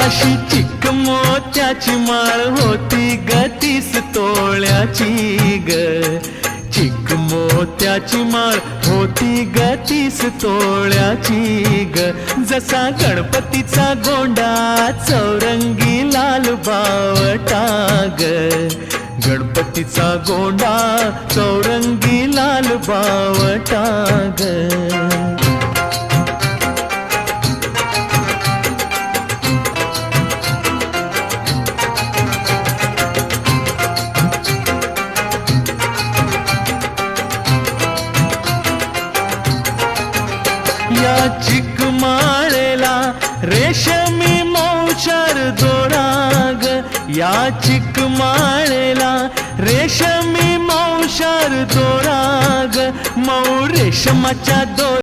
अशी चिक मोत्याची माळ होती ग 30 तोळ्याची ग. चिक मोत्याची माळ होती ग 30 तोळ्याची ग. जसा गणपतीचा गोंडा चौरंगी लाल बावटा ग. गणपतीचा गोंडा चौरंगी लाल बावटा ग. या चिकमाळेला रेशमी मौचार दोराग. या चिकमाळेला रेशमी मौचार दोराग. मऊ रेशमाच्या